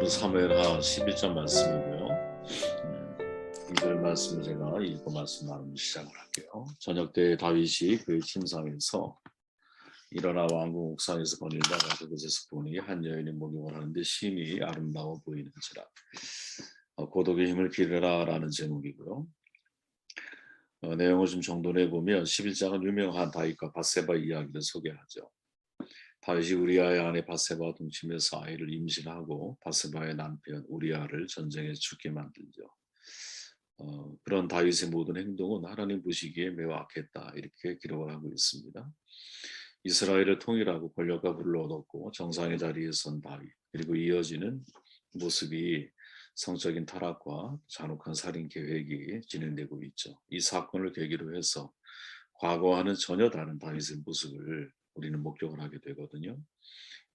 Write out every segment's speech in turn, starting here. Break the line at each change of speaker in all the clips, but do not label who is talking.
사무엘하 11장 말씀이고요. 2절 말씀을 제가 읽고 말씀 나누면 시작을 할게요. 저녁 때 다윗이 그의 침상에서 일어나 왕궁 옥상에서 거닐다가 그곳에서 보니 한 여인이 목욕을 하는데 심히 아름다워 보이는지라. 고독의 힘을 기르라 라는 제목이고요. 내용을 좀 정돈해 보면 11장은 유명한 다윗과 밧세바 이야기를 소개하죠. 다윗이 우리아의 아내 밧세바와 동침해서 아이를 임신하고 밧세바의 남편 우리아를 전쟁에 죽게 만들죠. 그런 다윗의 모든 행동은 하나님 보시기에 매우 악했다 이렇게 기록을 하고 있습니다. 이스라엘을 통일하고 권력과 부를 얻었고 정상의 자리에 선 다윗, 그리고 이어지는 모습이 성적인 타락과 잔혹한 살인 계획이 진행되고 있죠. 이 사건을 계기로 해서 과거와는 전혀 다른 다윗의 모습을 우리는 목격을 하게 되거든요.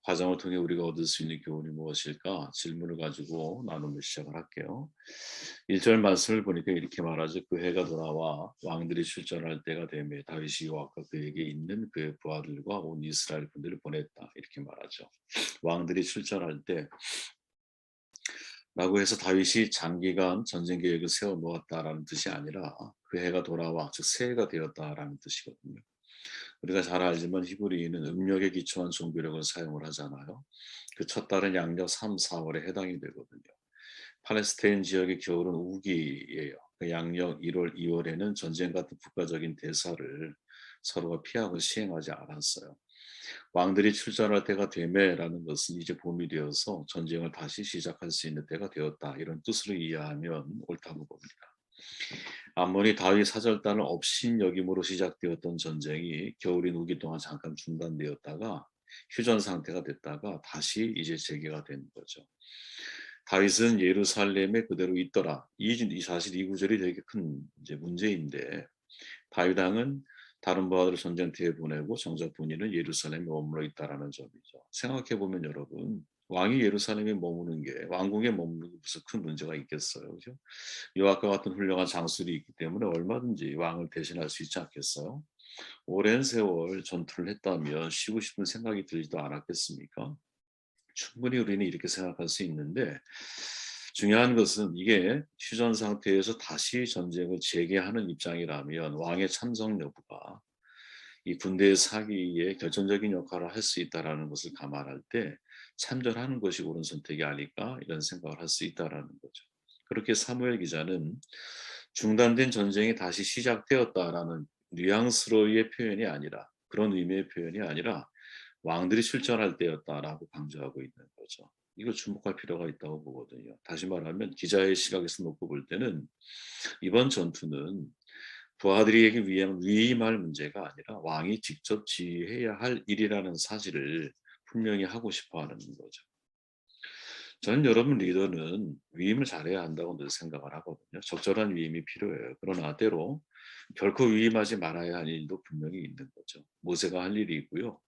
과정을 통해 우리가 얻을 수 있는 교훈이 무엇일까? 질문을 가지고 나눔을 시작을 할게요. 1절 말씀을 보니까 이렇게 말하죠. 그 해가 돌아와 왕들이 출전할 때가 되매 다윗이 여호와께 그에게 있는 그의 부하들과 온 이스라엘 분들을 보냈다. 이렇게 말하죠. 왕들이 출전할 때 라고 해서 다윗이 장기간 전쟁 계획을 세워 놓았다라는 뜻이 아니라 그 해가 돌아와 즉 새해가 되었다라는 뜻이거든요. 우리가 잘 알지만 히브리인은 음력에 기초한 종교력을 사용을 하잖아요. 그 첫 달은 양력 3, 4월에 해당이 되거든요. 팔레스타인 지역의 겨울은 우기예요. 양력 1월, 2월에는 전쟁 같은 국가적인 대사를 서로가 피하고 시행하지 않았어요. 왕들이 출전할 때가 되매라는 것은 이제 봄이 되어서 전쟁을 다시 시작할 수 있는 때가 되었다. 이런 뜻으로 이해하면 옳다고 봅니다. 암몬이 다윗 사절단을 업신여김으로 시작되었던 전쟁이 겨울인 우기 동안 잠깐 중단되었다가 휴전 상태가 됐다가 다시 이제 재개가 된 거죠. 다윗은 예루살렘에 그대로 있더라. 사실 이 구절이 되게 큰 이제 문제인데 다윗 왕은 다른 부하들을 전쟁터에 보내고 정작 본인은 예루살렘에 머물러 있다라는 점이죠. 생각해 보면 여러분, 왕이 예루살렘에 머무는 게 왕궁에 머무는 게 무슨 큰 문제가 있겠어요, 그죠? 여호와과 같은 훌륭한 장술이 있기 때문에 얼마든지 왕을 대신할 수 있지 않겠어요? 오랜 세월 전투를 했다면 쉬고 싶은 생각이 들지도 않았겠습니까? 충분히 우리는 이렇게 생각할 수 있는데 중요한 것은 이게 휴전 상태에서 다시 전쟁을 재개하는 입장이라면 왕의 참석 여부가 이 군대의 사기에 결정적인 역할을 할 수 있다라는 것을 감안할 때 참전하는 것이 옳은 선택이 아닐까 이런 생각을 할 수 있다라는 거죠. 그렇게 사무엘 기자는 중단된 전쟁이 다시 시작되었다라는 뉘앙스로의 표현이 아니라 그런 의미의 표현이 아니라 왕들이 출전할 때였다라고 강조하고 있는 거죠. 이걸 주목할 필요가 있다고 보거든요. 다시 말하면 기자의 시각에서 놓고 볼 때는 이번 전투는 부하들에게 위임할 문제가 아니라 왕이 직접 지휘해야 할 일이라는 사실을 분명히 하고 싶어 하는 거죠. 저는 여러분 리더는 위임을 잘해야 한다고 늘 생각을 하거든요. 적절한 위임이 필요해요. 그러나 때로 결코 위임하지 말아야 할 일도 분명히 있는 거죠. 모세가 할 일이 있고요.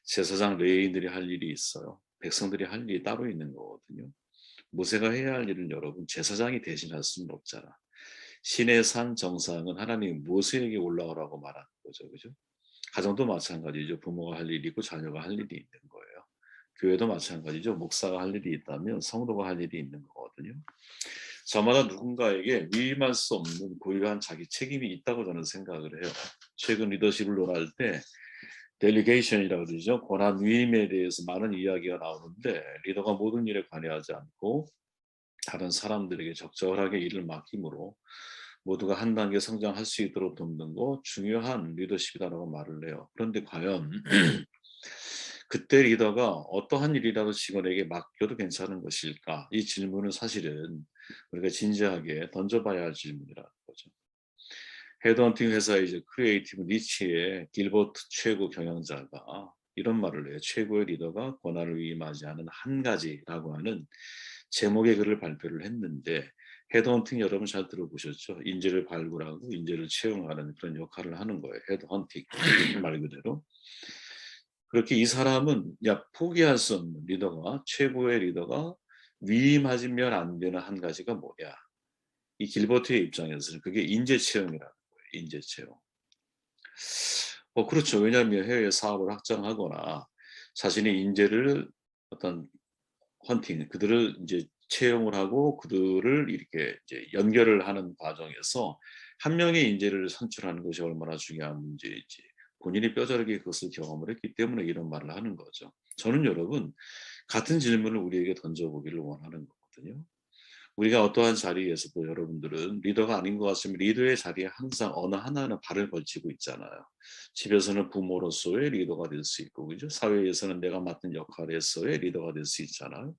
제사장 레위인들이 할 일이 있어요. 백성들이 할 일이 따로 있는 거거든요. 모세가 해야 할 일은 여러분 제사장이 대신할 수는 없잖아. 신의 산 정상은 하나님 모세에게 올라오라고 말하는 거죠. 그죠? 가정도 마찬가지죠. 부모가 할 일이 있고 자녀가 할 일이 있는 거예요. 교회도 마찬가지죠. 목사가 할 일이 있다면 성도가 할 일이 있는 거거든요. 저마다 누군가에게 위임할 수 없는 고유한 자기 책임이 있다고 저는 생각을 해요. 최근 리더십을 논할 때 델리게이션이라고 그러죠. 권한 위임에 대해서 많은 이야기가 나오는데 리더가 모든 일에 관여하지 않고 다른 사람들에게 적절하게 일을 맡김으로 모두가 한 단계 성장할 수 있도록 돕는 거 중요한 리더십이다라고 말을 해요. 그런데 과연 그때 리더가 어떠한 일이라도 직원에게 맡겨도 괜찮은 것일까? 이 질문은 사실은 우리가 진지하게 던져봐야 할 질문이라는 거죠. 헤드헌팅 회사의 이제 크리에이티브 니치의 길버트 최고 경영자가 이런 말을 해요. 최고의 리더가 권한을 위임하지 않은 한 가지라고 하는 제목의 글을 발표를 했는데 헤드헌팅 여러분 잘 들어보셨죠? 인재를 발굴하고 인재를 채용하는 그런 역할을 하는 거예요. 헤드헌팅 말 그대로. 그렇게 이 사람은 포기할 수 없는 리더가 최고의 리더가 위임하지면 안 되는 한 가지가 뭐냐? 이 길버트의 입장에서는 그게 인재 채용이라는 거예요. 인재 채용. 그렇죠. 왜냐하면 해외 사업을 확장하거나 자신의 인재를 어떤 헌팅, 그들을 이제 채용을 하고 그들을 이렇게 이제 연결을 하는 과정에서 한 명의 인재를 선출하는 것이 얼마나 중요한 문제인지 본인이 뼈저리게 그것을 경험을 했기 때문에 이런 말을 하는 거죠. 저는 여러분 같은 질문을 우리에게 던져보기를 원하는 거거든요. 우리가 어떠한 자리에서도 여러분들은 리더가 아닌 것 같으면 리더의 자리에 항상 어느 하나는 발을 걸치고 있잖아요. 집에서는 부모로서의 리더가 될 수 있고, 그죠? 사회에서는 내가 맡은 역할에서의 리더가 될 수 있잖아요.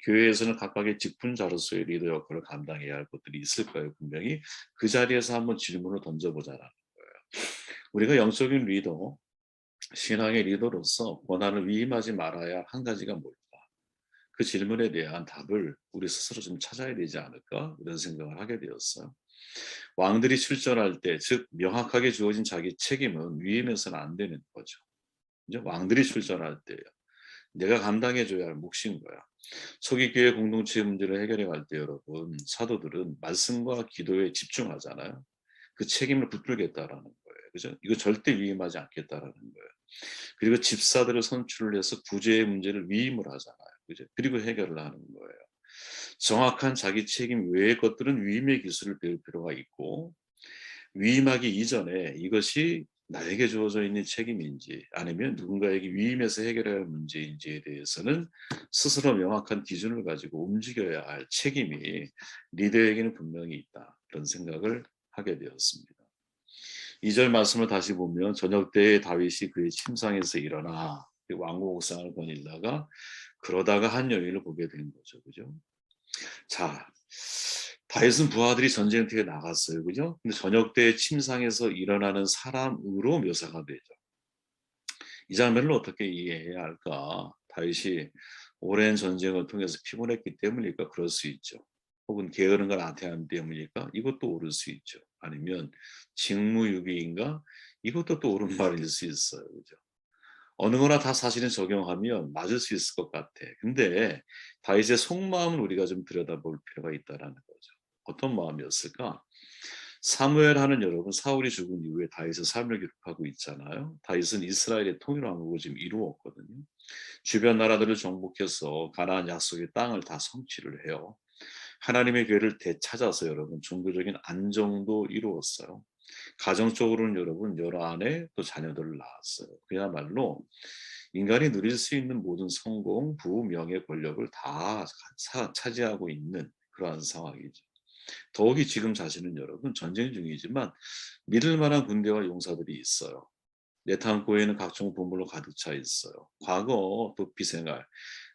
교회에서는 각각의 직분자로서의 리더 역할을 감당해야 할 것들이 있을 거예요, 분명히. 그 자리에서 한번 질문을 던져보자라는 거예요. 우리가 영적인 리더, 신앙의 리더로서 권한을 위임하지 말아야 한 가지가 뭘까? 그 질문에 대한 답을 우리 스스로 좀 찾아야 되지 않을까? 이런 생각을 하게 되었어요. 왕들이 출전할 때, 즉 명확하게 주어진 자기 책임은 위임해서는 안 되는 거죠. 이제 왕들이 출전할 때요. 내가 감당해 줘야 할 몫인 거야. 초기 교회 공동체 문제를 해결해 갈 때 여러분, 사도들은 말씀과 기도에 집중하잖아요. 그 책임을 붙들겠다라는 거예요. 그죠? 이거 절대 위임하지 않겠다라는 거예요. 그리고 집사들을 선출을 해서 구제의 문제를 위임을 하잖아요. 그죠? 그리고 해결을 하는 거예요. 정확한 자기 책임 외의 것들은 위임의 기술을 배울 필요가 있고 위임하기 이전에 이것이 나에게 주어져 있는 책임인지 아니면 누군가에게 위임해서 해결해야 할 문제인지에 대해서는 스스로 명확한 기준을 가지고 움직여야 할 책임이 리더에게는 분명히 있다. 그런 생각을 하게 되었습니다. 2절 말씀을 다시 보면 저녁 때에 다윗이 그의 침상에서 일어나 왕궁 옥상을 거닐다가 그러다가 한 여인을 보게 된 거죠. 그죠? 자, 다윗은 부하들이 전쟁터에 나갔어요. 그죠? 근데 저녁 때 침상에서 일어나는 사람으로 묘사가 되죠. 이 장면을 어떻게 이해해야 할까? 다윗이 오랜 전쟁을 통해서 피곤했기 때문일까? 그럴 수 있죠. 혹은 게으른 걸 나타내는 때문일까? 이것도 옳을 수 있죠. 아니면 직무유기인가? 이것도 또 옳은 말일 수 있어요. 그죠? 어느 거나 다 사실은 적용하면 맞을 수 있을 것 같아. 근데 다윗의 속마음을 우리가 좀 들여다볼 필요가 있다라는 거죠. 어떤 마음이었을까? 사무엘 하는 여러분, 사울이 죽은 이후에 다윗의 삶을 기록하고 있잖아요. 다윗은 이스라엘의 통일왕국을 지금 이루었거든요. 주변 나라들을 정복해서 가나안 약속의 땅을 다 성취를 해요. 하나님의 교회를 되찾아서 여러분 종교적인 안정도 이루었어요. 가정적으로는 여러분 여러 아내 또 자녀들을 낳았어요. 그야말로 인간이 누릴 수 있는 모든 성공, 부, 명예, 권력을 다 차지하고 있는 그러한 상황이죠. 더욱이 지금 자신은 여러분 전쟁 중이지만 믿을 만한 군대와 용사들이 있어요. 내 땅고에는 각종 보물로 가득 차 있어요. 과거 도피 생활,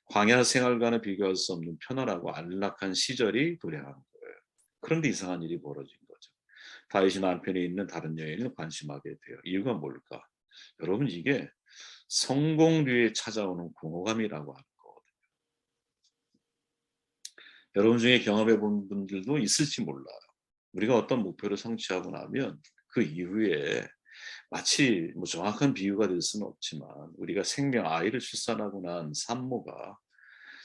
광야 생활과는 비교할 수 없는 편안하고 안락한 시절이 도래하는 거예요. 그런데 이상한 일이 벌어진 거죠. 다윗이 남편이 있는 다른 여인을 관심하게 돼요. 이유가 뭘까? 여러분 이게 성공 뒤에 찾아오는 공허감이라고 하는 거거든요. 여러분 중에 경험해 본 분들도 있을지 몰라요. 우리가 어떤 목표를 성취하고 나면 그 이후에 마치 뭐 정확한 비유가 될 수는 없지만 우리가 생명 아이를 출산하고 난 산모가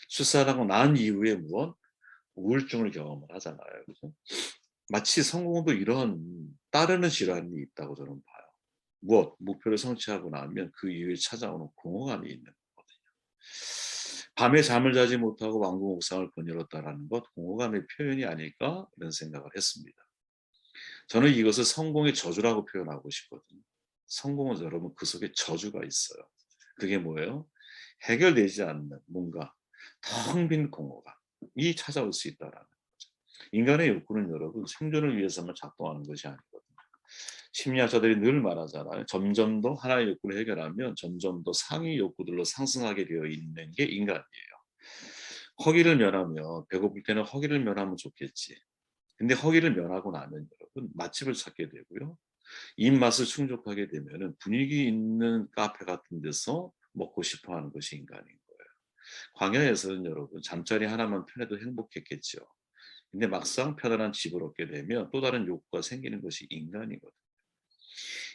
출산하고 난 이후에 무언 우울증을 경험을 하잖아요. 그죠? 마치 성공도 이런 따르는 질환이 있다고 저는 봐요. 무엇 목표를 성취하고 나면 그 이후에 찾아오는 공허감이 있는 거거든요. 밤에 잠을 자지 못하고 왕궁 옥상을 거닐었다라는 것 공허감의 표현이 아닐까 이런 생각을 했습니다. 저는 이것을 성공의 저주라고 표현하고 싶거든요. 성공은 여러분 그 속에 저주가 있어요. 그게 뭐예요? 해결되지 않는 뭔가 텅 빈 공허감이 찾아올 수 있다라는 거죠. 인간의 욕구는 여러분 생존을 위해서만 작동하는 것이 아니거든요. 심리학자들이 늘 말하잖아요. 점점 더 하나의 욕구를 해결하면 점점 더 상위 욕구들로 상승하게 되어 있는 게 인간이에요. 허기를 면하면 배고플 때는 허기를 면하면 좋겠지. 근데 허기를 면하고 나면 여러분 맛집을 찾게 되고요. 입맛을 충족하게 되면은 분위기 있는 카페 같은 데서 먹고 싶어 하는 것이 인간인 거예요. 광야에서는 여러분 잠자리 하나만 편해도 행복했겠죠. 근데 막상 편안한 집을 얻게 되면 또 다른 욕구가 생기는 것이 인간이거든요.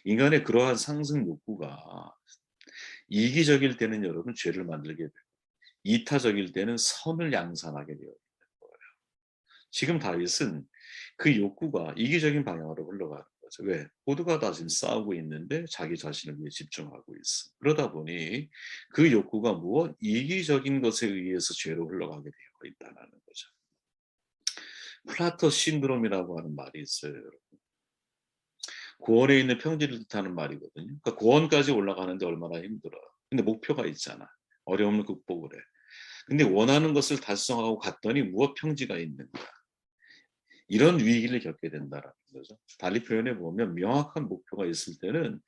인간의 그러한 상승 욕구가 이기적일 때는 여러분 죄를 만들게 되고 이타적일 때는 선을 양산하게 되어 있는 거예요. 지금 다윗은 그 욕구가 이기적인 방향으로 흘러가는 거죠. 거죠. 왜? 모두가 다 지금 싸우고 있는데 자기 자신을 위해 집중하고 있어. 그러다 보니 그 욕구가 무엇? 이기적인 것에 의해서 죄로 흘러가게 되어 있다는 거죠. 플라토 신드롬이라고 하는 말이 있어요. 여러분. 고원에 있는 평지를 뜻하는 말이거든요. 그러니까 고원까지 올라가는데 얼마나 힘들어요. 근데 목표가 있잖아. 어려움을 극복을 해. 근데 원하는 것을 달성하고 갔더니 무엇 평지가 있는 거야. 이런 위기를 겪게 된다라는 거죠. 달리 표현해 보면 명확한 목표가 있을 때는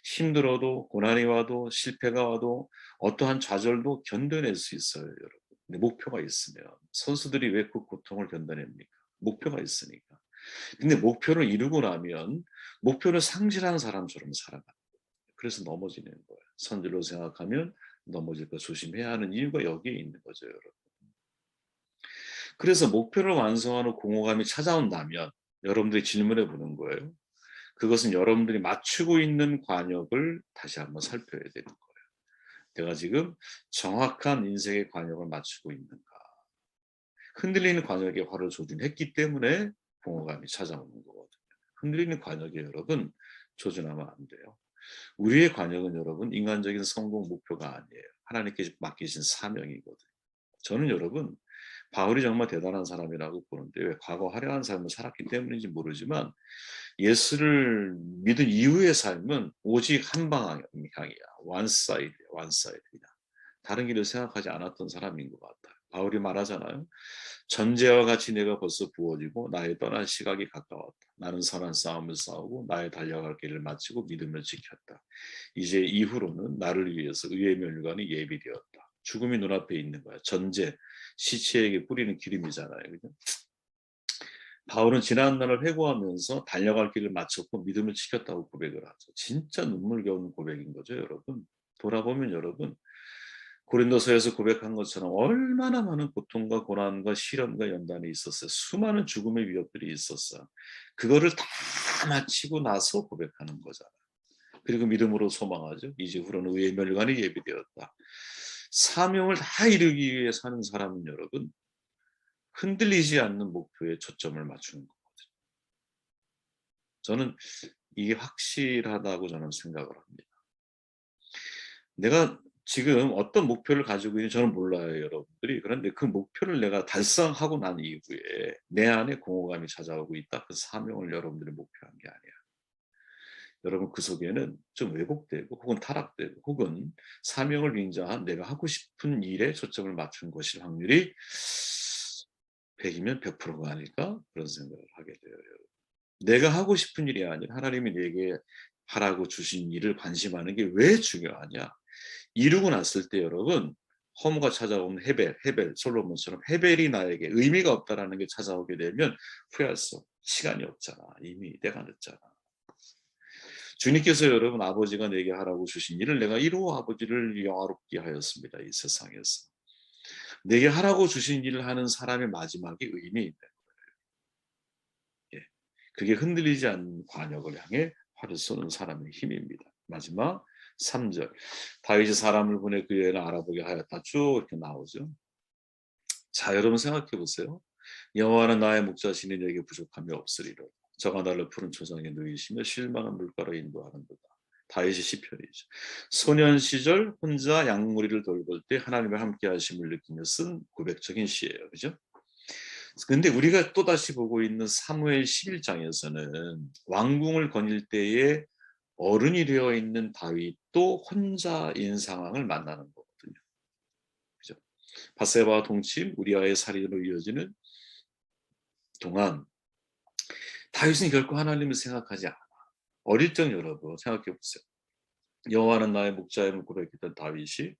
힘들어도 고난이 와도 실패가 와도 어떠한 좌절도 견뎌낼 수 있어요, 여러분. 근데 목표가 있으면 선수들이 왜 그 고통을 견뎌냅니까? 목표가 있으니까. 근데 목표를 이루고 나면 목표를 상실한 사람처럼 살아가는 거예요. 그래서 넘어지는 거예요. 선질로 생각하면 넘어질 거 조심해야 하는 이유가 여기에 있는 거죠, 여러분. 그래서 목표를 완성하는 공허감이 찾아온다면 여러분들이 질문해 보는 거예요. 그것은 여러분들이 맞추고 있는 관역을 다시 한번 살펴야 되는 거예요. 내가 지금 정확한 인생의 관역을 맞추고 있는가. 흔들리는 관역에 화를 조준했기 때문에 공허감이 찾아오는 거거든요. 흔들리는 관역에 여러분 조준하면 안 돼요. 우리의 관역은 여러분 인간적인 성공 목표가 아니에요. 하나님께 맡기신 사명이거든요. 저는 여러분 바울이 정말 대단한 사람이라고 보는데 왜 과거 화려한 삶을 살았기 때문인지 모르지만 예수를 믿은 이후의 삶은 오직 한 방향이야. one side, one side이다. 다른 길을 생각하지 않았던 사람인 것 같아요. 바울이 말하잖아요. 전제와 같이 내가 벌써 부어지고 나의 떠날 시각이 가까웠다. 나는 선한 싸움을 싸우고 나의 달려갈 길을 마치고 믿음을 지켰다. 이제 이후로는 나를 위해서 의의 면류관이 예비되었다. 죽음이 눈앞에 있는 거야. 전제, 시체에게 뿌리는 기름이잖아요. 그죠? 바울은 지난 날을 회고하면서 달려갈 길을 마쳤고 믿음을 지켰다고 고백을 하죠. 진짜 눈물겨운 고백인 거죠, 여러분. 돌아보면 여러분 고린도서에서 고백한 것처럼 얼마나 많은 고통과 고난과 시련과 연단이 있었어요. 수많은 죽음의 위협들이 있었어요. 그거를 다 마치고 나서 고백하는 거잖아요. 그리고 믿음으로 소망하죠. 이제 후로는 의의 멸관이 예비되었다. 사명을 다 이루기 위해 사는 사람은 여러분 흔들리지 않는 목표에 초점을 맞추는 거거든요. 저는 이게 확실하다고 저는 생각을 합니다. 내가 지금 어떤 목표를 가지고 있는지 저는 몰라요, 여러분들이. 그런데 그 목표를 내가 달성하고 난 이후에 내 안에 공허감이 찾아오고 있다. 그 사명을 여러분들이 목표한 게 아니야. 여러분 그 속에는 좀 왜곡되고 혹은 타락되고 혹은 사명을 인정한 내가 하고 싶은 일에 초점을 맞춘 것일 확률이 100이면 100%가 아닐까? 그런 생각을 하게 돼요. 여러분. 내가 하고 싶은 일이 아니라 하나님이 내게 하라고 주신 일을 관심하는 게 왜 중요하냐? 이루고 났을 때 여러분 허무가 찾아오는 헤벨, 솔로몬처럼 헤벨이 나에게 의미가 없다라는 게 찾아오게 되면 후회할 수 없어. 시간이 없잖아. 이미 때가 늦잖아. 주님께서 여러분 아버지가 내게 하라고 주신 일을 내가 이루어 아버지를 영화롭게 하였습니다. 이 세상에서. 내게 하라고 주신 일을 하는 사람의 마지막이 의미 있는 거예요. 예. 그게 흔들리지 않는 관역을 향해 활을 쏘는 사람의 힘입니다. 마지막 3절. 다윗이 사람을 보내 그 여인을 알아보게 하였다. 쭉 이렇게 나오죠. 자, 여러분 생각해 보세요. 여호와는 나의 목자시니 내게 부족함이 없으리라. 저가 나를 푸른 초장에 누이시며 실망한 물가로 인도하는도다. 다윗의 시편이죠. 소년 시절 혼자 양무리를 돌볼 때 하나님의 함께 하심을 느끼며 쓴 고백적인 시예요. 그죠? 근데 우리가 또다시 보고 있는 사무엘 11장에서는 왕궁을 거닐 때에 어른이 되어 있는 다윗도 혼자인 상황을 만나는 거거든요. 그죠? 바세바와 동침, 우리아의 살인으로 이어지는 동안 다윗은 결코 하나님을 생각하지 않아. 어릴 적 여러분 생각해 보세요. 여호와는 나의 목자임을 고백했던 다윗이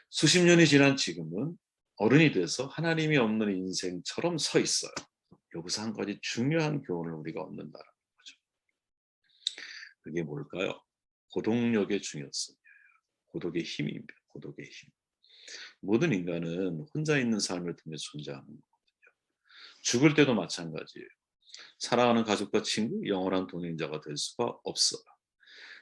수십 년이 지난 지금은 어른이 돼서 하나님이 없는 인생처럼 서 있어요. 여기서 한 가지 중요한 교훈을 우리가 얻는다는 거죠. 그게 뭘까요? 고독력의 중요성이에요. 고독의 힘입니다. 고독의 힘. 모든 인간은 혼자 있는 삶을 통해 존재하는 거거든요. 죽을 때도 마찬가지예요. 사랑하는 가족과 친구, 영원한 동행자가 될 수가 없어요.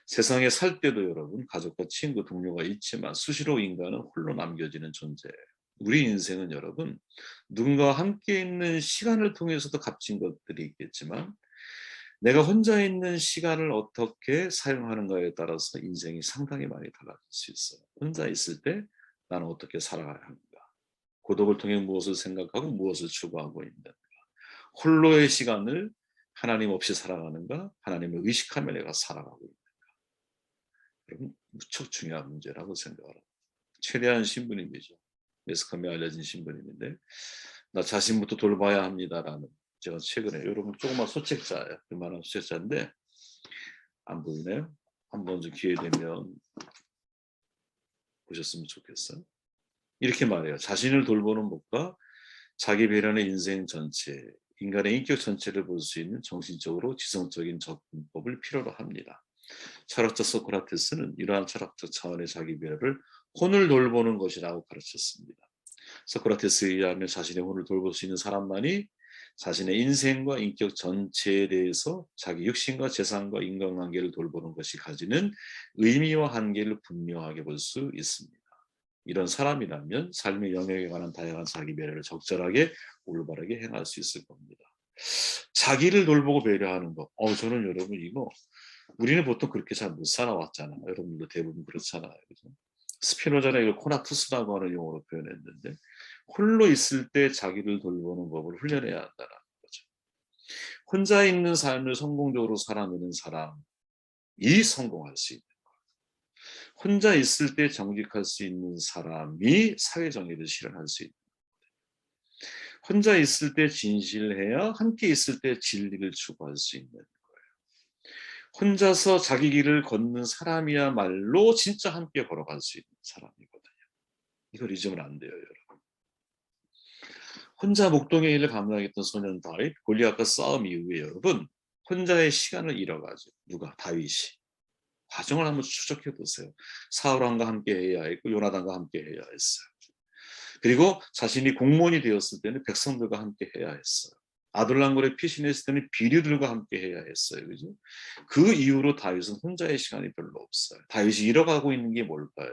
세상에 살 때도 여러분 가족과 친구, 동료가 있지만 수시로 인간은 홀로 남겨지는 존재예요. 우리 인생은 여러분 누군가와 함께 있는 시간을 통해서도 값진 것들이 있겠지만 내가 혼자 있는 시간을 어떻게 사용하는가에 따라서 인생이 상당히 많이 달라질 수 있어요. 혼자 있을 때 나는 어떻게 살아가야 하는가? 고독을 통해 무엇을 생각하고 무엇을 추구하고 있는가? 홀로의 시간을 하나님 없이 살아가는가? 하나님을 의식하며 내가 살아가고 있는가? 여러분, 무척 중요한 문제라고 생각합니다. 최대한 신부님이죠. 매스컴에 알려진 신부님인데, 나 자신부터 돌봐야 합니다라는, 제가 최근에, 여러분 조그만 소책자예요. 그만한 소책자인데 안 보이네요. 한번 좀 기회 되면 보셨으면 좋겠어요. 이렇게 말해요. 자신을 돌보는 법과 자기 배련의 인생 전체, 인간의 인격 전체를 볼 수 있는 정신적으로 지성적인 접근법을 필요로 합니다. 철학자 소크라테스는 이러한 철학적 차원의 자기 배려를 혼을 돌보는 것이라고 가르쳤습니다. 소크라테스에 의하면 자신의 혼을 돌볼 수 있는 사람만이 자신의 인생과 인격 전체에 대해서 자기 육신과 재산과 인간관계를 돌보는 것이 가지는 의미와 한계를 분명하게 볼 수 있습니다. 이런 사람이라면 삶의 영역에 관한 다양한 자기 배려를 적절하게 올바르게 행할 수 있을 겁니다. 자기를 돌보고 배려하는 것. 저는 여러분 이거 우리는 보통 그렇게 잘 못 살아왔잖아요. 여러분도 대부분 그렇잖아요. 그죠? 스피노자는 이걸 코나투스라고 하는 용어로 표현했는데 홀로 있을 때 자기를 돌보는 법을 훈련해야 한다는 거죠. 혼자 있는 삶을 성공적으로 살아내는 사람이 성공할 수 있는 거예요. 혼자 있을 때 정직할 수 있는 사람이 사회정의를 실현할 수 있는 거예요. 혼자 있을 때 진실해야 함께 있을 때 진리를 추구할 수 있는 거예요. 혼자서 자기 길을 걷는 사람이야말로 진짜 함께 걸어갈 수 있는 사람이거든요. 이걸 잊으면 안 돼요, 여러분. 혼자 목동의 일을 감당했던 소년 다윗, 골리앗과 싸움 이후에 여러분 혼자의 시간을 잃어가죠. 누가? 다윗이. 과정을 한번 추적해 보세요. 사울왕과 함께 해야 했고 요나단과 함께 해야 했어요. 그리고 자신이 공무원이 되었을 때는 백성들과 함께 해야 했어요. 아둘람굴에 피신했을 때는 비류들과 함께 해야 했어요. 그죠? 그 이후로 다윗은 혼자의 시간이 별로 없어요. 다윗이 잃어가고 있는 게 뭘까요?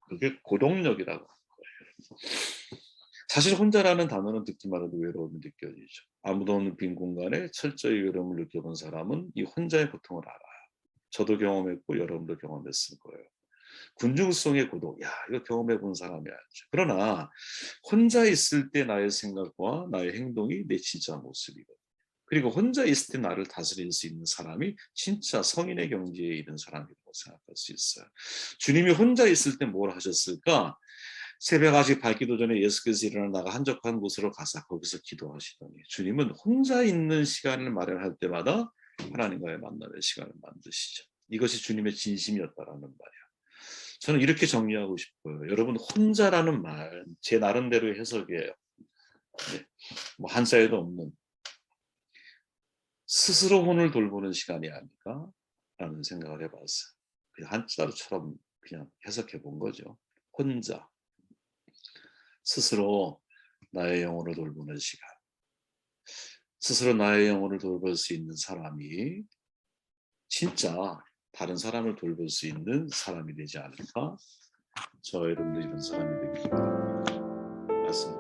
그게 고독력이라고 하는 거예요. 사실 혼자라는 단어는 듣기만 해도 외로움이 느껴지죠. 아무도 없는 빈 공간에 철저히 외로움을 느껴본 사람은 이 혼자의 고통을 알아요. 저도 경험했고 여러분도 경험했을 거예요. 군중성의 고독, 야 이거 경험해 본 사람이 알죠. 그러나 혼자 있을 때 나의 생각과 나의 행동이 내 진짜 모습이거든요. 그리고 혼자 있을 때 나를 다스릴 수 있는 사람이 진짜 성인의 경지에 이른 사람이라고 생각할 수 있어요. 주님이 혼자 있을 때 뭘 하셨을까? 새벽 아직 밝기도 전에 예수께서 일어나 나가 한적한 곳으로 가사 거기서 기도하시더니 주님은 혼자 있는 시간을 마련할 때마다 하나님과의 만남의 시간을 만드시죠. 이것이 주님의 진심이었다라는 말이야. 저는 이렇게 정리하고 싶어요. 여러분 혼자라는 말 제 나름대로의 해석이에요. 네. 뭐 한자에도 없는 스스로 혼을 돌보는 시간이 아닐까 라는 생각을 해봤어요. 그냥 한자로처럼 그냥 해석해 본 거죠. 혼자 스스로 나의 영혼을 돌보는 시간. 스스로 나의 영혼을 돌볼 수 있는 사람이 진짜 다른 사람을 돌볼 수 있는 사람이 되지 않을까? 저 여러분도 이런 사람이 되길 바랍니다. 말씀